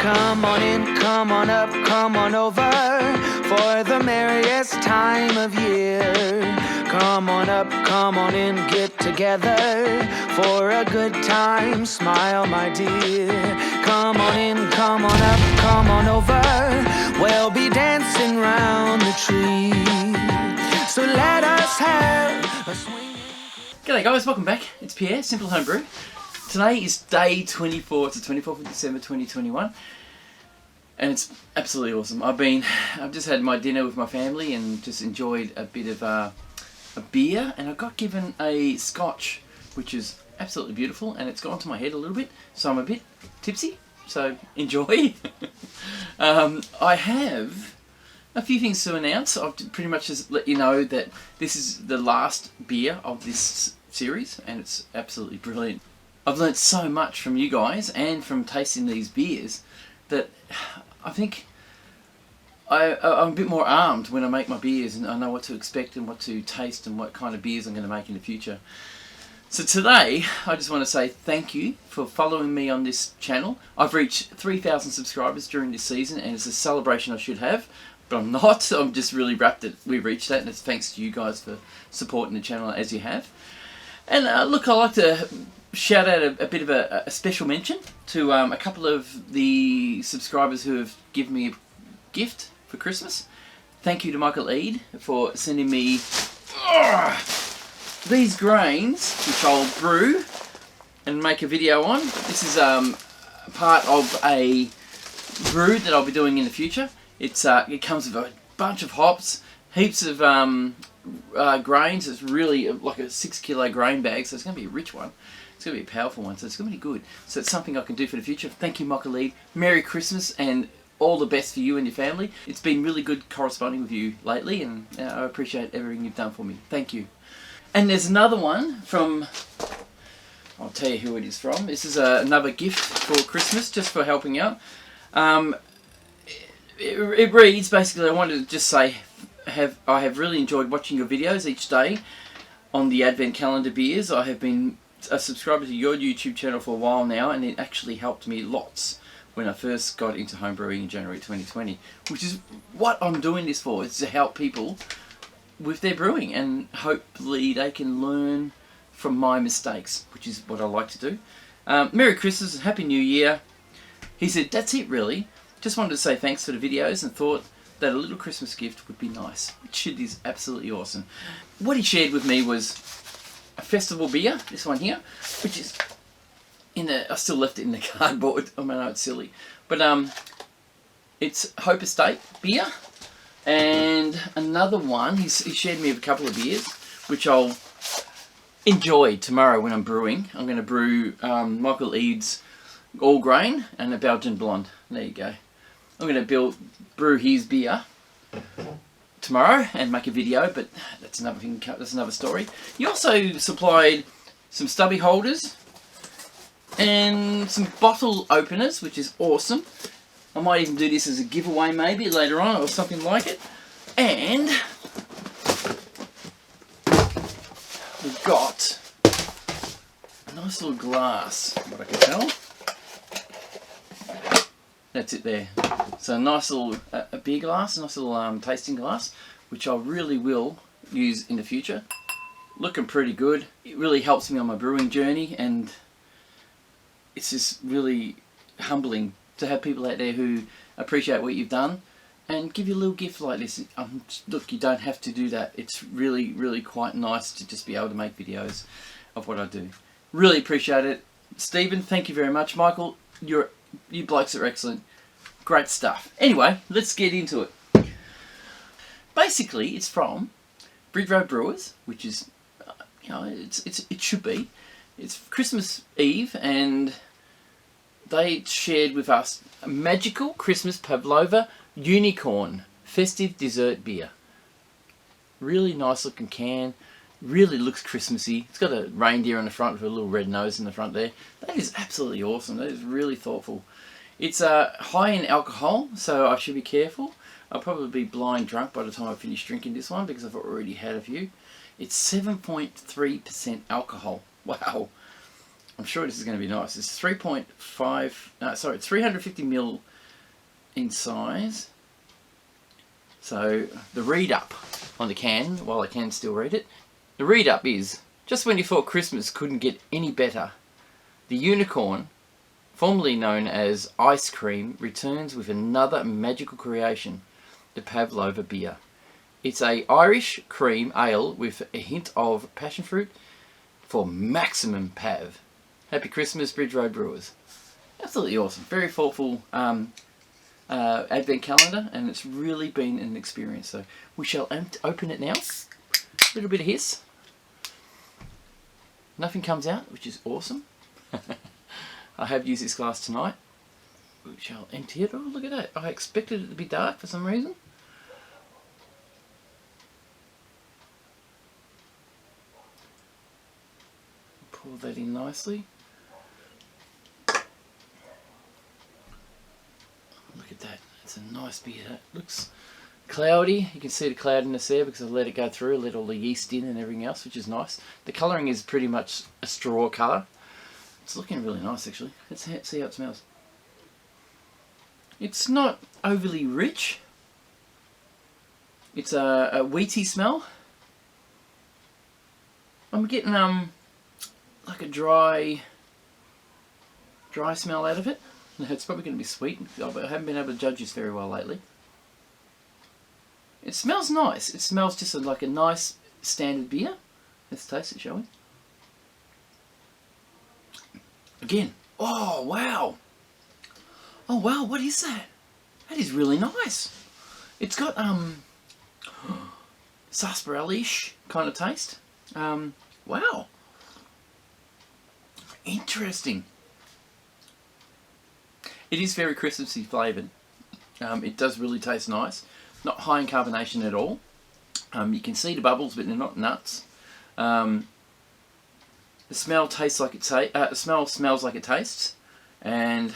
Come on in, come on up, come on over for the merriest time of year. Come on up, come on in, get together for a good time, smile my dear. Come on in, come on up, come on over, we'll be dancing round the tree. So let us have a swing. G'day guys, welcome back. It's Pierre, Simple Home Brew. Today is day 24, it's the 24th of December 2021. And it's absolutely awesome. I've just had my dinner with my family and just enjoyed a bit of a beer, and I got given a scotch, which is absolutely beautiful, and it's gone to my head a little bit, so I'm a bit tipsy, so enjoy. I have a few things to announce. I've pretty much just let you know that this is the last beer of this series, and it's absolutely brilliant. I've learnt so much from you guys and from tasting these beers that I think I'm a bit more armed when I make my beers, and I know what to expect and what to taste and what kind of beers I'm going to make in the future. So today, I just want to say thank you for following me on this channel. I've reached 3,000 subscribers during this season, and it's a celebration I should have, but I'm not. I'm just really rapt that we reached that, and it's thanks to you guys for supporting the channel as you have. And look, I like to shout out a bit of a special mention to a couple of the subscribers who have given me a gift for Christmas. Thank you to Michael Eade for sending me these grains, which I'll brew and make a video on. This is part of a brew that I'll be doing in the future. It comes with a bunch of hops, heaps of grains. It's really like a 6 kilo grain bag, so it's going to be a rich one. It's going to be a powerful one, so it's going to be good. So it's something I can do for the future. Thank you, Michael Lee. Merry Christmas and all the best for you and your family. It's been really good corresponding with you lately, and I appreciate everything you've done for me. Thank you. And there's another one from, I'll tell you who it is from. This is another gift for Christmas, just for helping out. It reads, basically, I wanted to just say, I have really enjoyed watching your videos each day on the Advent Calendar beers. I have been a subscriber to your YouTube channel for a while now, and it actually helped me lots when I first got into home brewing in January 2020, which is what I'm doing this for. It's to help people with their brewing, and hopefully they can learn from my mistakes, which is what I like to do. Merry Christmas and Happy New Year. He said, that's it really. Just wanted to say thanks for the videos and thought that a little Christmas gift would be nice, which is absolutely awesome. What he shared with me was a festival beer, this one here, which is I still left it in the cardboard. I know it's silly, but it's Hope Estate beer, and another one. He shared me a couple of beers, which I'll enjoy tomorrow when I'm brewing. I'm going to brew Michael Eade's All Grain and a Belgian Blonde. There you go. I'm going to brew his beer tomorrow and make a video, but that's another thing. That's another story. He also supplied some stubby holders and some bottle openers, which is awesome. I might even do this as a giveaway maybe later on or something like it. And we've got a nice little glass, what I can tell. That's it there. So a nice little a beer glass, a nice little tasting glass, which I really will use in the future. Looking pretty good. It really helps me on my brewing journey, and it's just really humbling to have people out there who appreciate what you've done and give you a little gift like this. Look, you don't have to do that. It's really, really quite nice to just be able to make videos of what I do. Really appreciate it. Stephen, thank you very much. Michael, you blokes are excellent. Great stuff. Anyway, let's get into it. Basically, it's from Brew Brewers, which is, it should be. It's Christmas Eve, and they shared with us a magical Christmas Pavlova unicorn festive dessert beer. Really nice looking can. Really looks Christmassy. It's got a reindeer on the front with a little red nose in the front there. That is absolutely awesome. That is really thoughtful. It's high in alcohol, so I should be careful. I'll probably be blind drunk by the time I finish drinking this one because I've already had a few. It's 7.3% alcohol. Wow. I'm sure this is going to be nice. It's 350 ml in size. So the read up on the can, while I can still read it, the read up is, just when you thought Christmas couldn't get any better, the unicorn, formerly known as ice cream, returns with another magical creation, the Pavlova beer. It's a Irish cream ale with a hint of passion fruit for maximum Pav. Happy Christmas, Bridge Road Brewers. Absolutely awesome. Very thoughtful advent calendar, and it's really been an experience. So we shall open it now. A little bit of hiss. Nothing comes out, which is awesome. I have used this glass tonight. We shall empty it. Oh, look at that. I expected it to be dark for some reason. Pour that in nicely. Look at that. It's a nice beer. That looks cloudy. You can see the cloudiness there because I let it go through, let all the yeast in and everything else, which is nice. The colouring is pretty much a straw colour. It's looking really nice, actually. Let's see how it smells. It's not overly rich. It's a wheaty smell. I'm getting like a dry smell out of it. It's probably going to be sweet. I haven't been able to judge this very well lately. It smells nice. It smells just like a nice standard beer. Let's taste it, shall we? Again. Oh, wow. Oh, wow, what is that? That is really nice. It's got sarsaparilla-ish kind of taste. Wow. Interesting. It is very Christmassy flavoured. It does really taste nice. Not high in carbonation at all. You can see the bubbles, but they're not nuts. The smell tastes like it smells like it tastes, and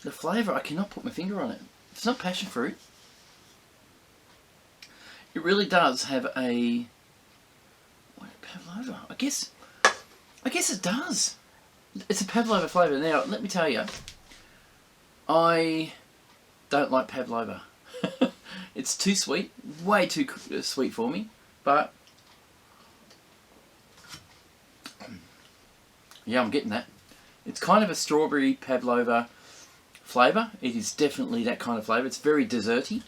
the flavour, I cannot put my finger on it. It's not passion fruit. It really does have a Pavlova. I guess it does. It's a Pavlova flavour. Now, let me tell you, I don't like Pavlova. It's too sweet, way too sweet for me. But yeah, I'm getting that. It's kind of a strawberry Pavlova flavour. It is definitely that kind of flavour. It's very desserty.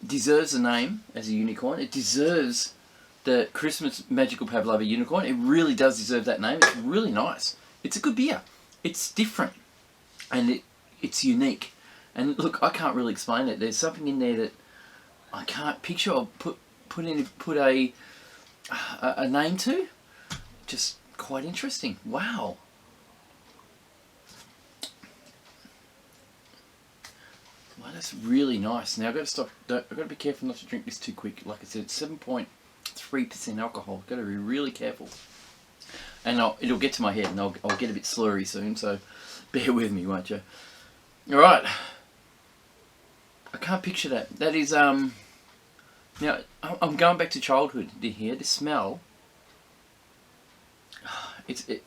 Deserves a name as a unicorn. It deserves the Christmas Magical Pavlova Unicorn. It really does deserve that name. It's really nice. It's a good beer. It's different, and it's unique. And look, I can't really explain it. There's something in there that I can't picture or put a name to. Just quite interesting. Wow. Wow, that's really nice. Now I've got to stop. I've got to be careful not to drink this too quick. Like I said, it's 7.3% alcohol. Got to be really careful. And it'll get to my head, and I'll get a bit slurry soon. So bear with me, won't you? All right. I can't picture that. That is now I'm going back to childhood here. The smell. It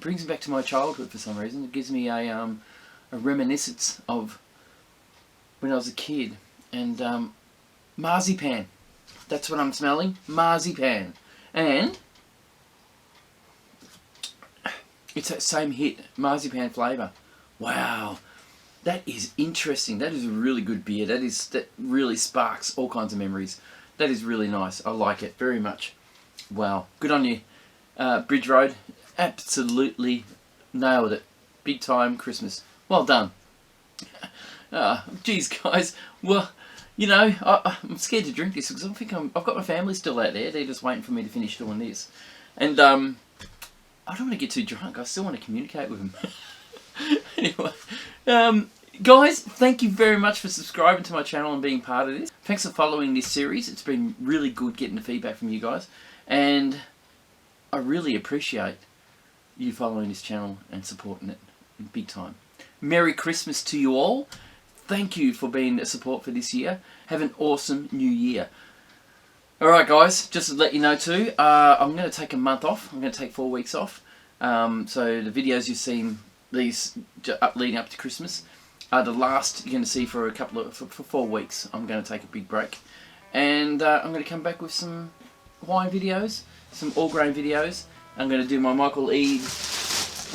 brings me back to my childhood for some reason. It gives me a reminiscence of when I was a kid. And marzipan. That's what I'm smelling. Marzipan. And it's that same hit. Marzipan flavour. Wow. That is interesting. That is a really good beer. That really sparks all kinds of memories. That is really nice. I like it very much. Wow. Good on you, Bridge Road. Absolutely nailed it. Big time Christmas. Well done. Geez, guys. Well, you know, I'm scared to drink this because I think I've got my family still out there. They're just waiting for me to finish doing this. And I don't want to get too drunk. I still want to communicate with them. Anyway, guys, thank you very much for subscribing to my channel and being part of this. Thanks for following this series. It's been really good getting the feedback from you guys, and I really appreciate you following this channel and supporting it big time. Merry Christmas to you all. Thank you for being a support for this year. Have an awesome new year. Alright guys, just to let you know too, I'm going to take a month off. I'm going to take 4 weeks off. So the videos you've seen these leading up to Christmas, the last you're going to see for for 4 weeks. I'm going to take a big break, and I'm going to come back with some wine videos, some all grain videos. I'm going to do my Michael E.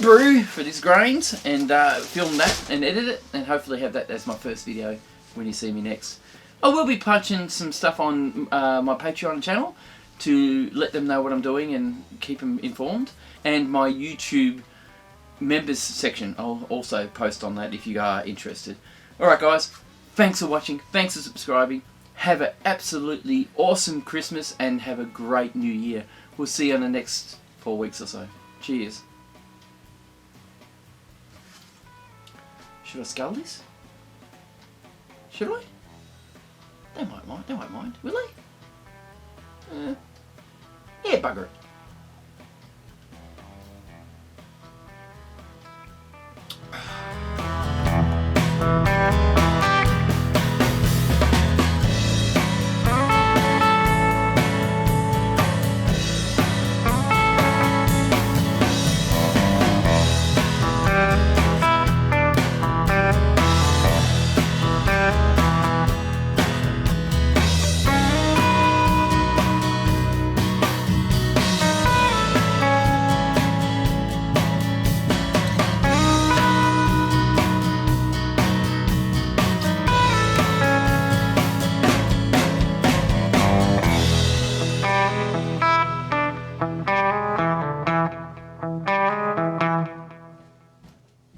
brew for these grains and film that and edit it, and hopefully have that as my first video when you see me next. I will be punching some stuff on my Patreon channel to let them know what I'm doing and keep them informed, and my YouTube members section. I'll also post on that if you are interested. Alright guys, thanks for watching, thanks for subscribing, have an absolutely awesome Christmas and have a great New Year. We'll see you in the next 4 weeks or so. Cheers. Should I scull this? Should I? They won't mind, will they? Yeah, bugger it.